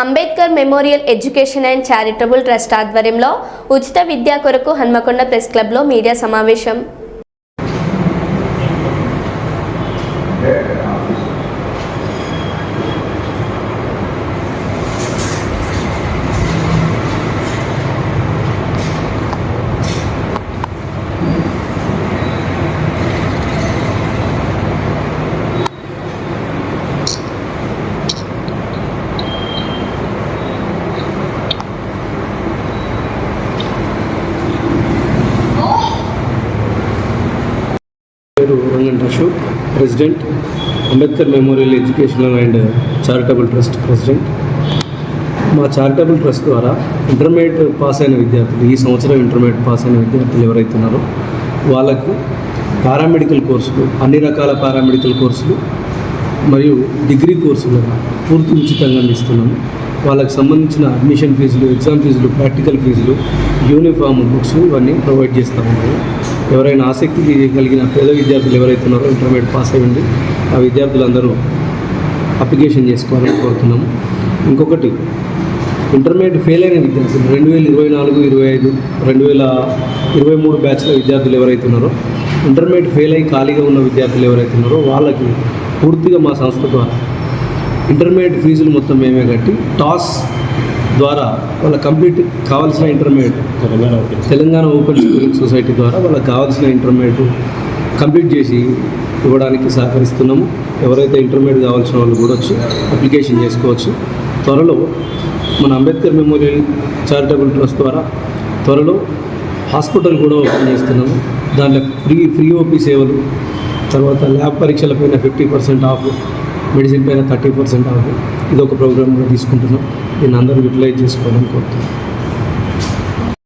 Ambedkar memorial education and charitable trust ఆధ్వర్యంలో ఉచిత విద్యా కొరకు హన్మకొండ ప్రెస్ క్లబ్లో మీడియా సమావేశం. Rangan Ashok, president, Ambedkar memorial educational and charitable trust president. మా చారిటబుల్ ట్రస్ట్ ద్వారా ఇంటర్మీడియట్ పాస్ అయిన విద్యార్థులు, ఈ సంవత్సరం ఇంటర్మీడియట్ పాస్ అయిన విద్యార్థులు ఎవరైతే ఉన్నారో వాళ్ళకు పారామెడికల్ కోర్సులు, అన్ని రకాల పారామెడికల్ కోర్సులు మరియు డిగ్రీ కోర్సులు పూర్తి ఉచితంగా అందిస్తున్నాము. వాళ్ళకి సంబంధించిన అడ్మిషన్ ఫీజులు, ఎగ్జామ్ ఫీజులు, ప్రాక్టికల్ ఫీజులు, యూనిఫామ్, బుక్స్ ఇవన్నీ ప్రొవైడ్ చేస్తాము. ఎవరైనా ఆసక్తి కలిగిన పేద విద్యార్థులు ఎవరైతే ఉన్నారో ఇంటర్మీడియట్ పాస్ అయ్యండి, ఆ విద్యార్థులందరూ అప్లికేషన్ చేసుకోవాలని కోరుతున్నాము. ఇంకొకటి, ఇంటర్మీడియట్ ఫెయిల్ అయిన విద్యార్థులు 2024, 2025, 2023 బ్యాచ్ల విద్యార్థులు ఎవరైతే ఉన్నారో, ఇంటర్మీడియట్ ఫెయిల్ అయ్యి ఖాళీగా ఉన్న విద్యార్థులు ఎవరైతే ఉన్నారో వాళ్ళకి పూర్తిగా మా సంస్థ ద్వారా ఇంటర్మీడియట్ ఫీజులు మొత్తం మేమే కట్టి టాస్ ద్వారా వాళ్ళ కంప్లీట్ కావాల్సిన intermediate Telangana open schooling society ద్వారా వాళ్ళకి కావాల్సిన ఇంటర్మీడియట్ కంప్లీట్ చేసి ఇవ్వడానికి సహకరిస్తున్నాము. ఎవరైతే ఇంటర్మీడియట్ కావాల్సిన వాళ్ళు కూడా వచ్చి అప్లికేషన్ చేసుకోవచ్చు. త్వరలో మన అంబేద్కర్ మెమోరియల్ చారిటబుల్ ట్రస్ట్ ద్వారా త్వరలో హాస్పిటల్ కూడా ఓపెన్ చేస్తున్నాము. దాంట్లో ఫ్రీ ఓపీ సేవలు, తర్వాత ల్యాబ్ పరీక్షలపైన 50% ఆఫ్, మెడిసిన్ పైన 30% ఆఫ్, ఇది ఒక ప్రోగ్రామ్గా తీసుకుంటున్నాం. దీన్ని అందరూ యూటిలైజ్ చేసుకోవాలని కోరుతున్నాం.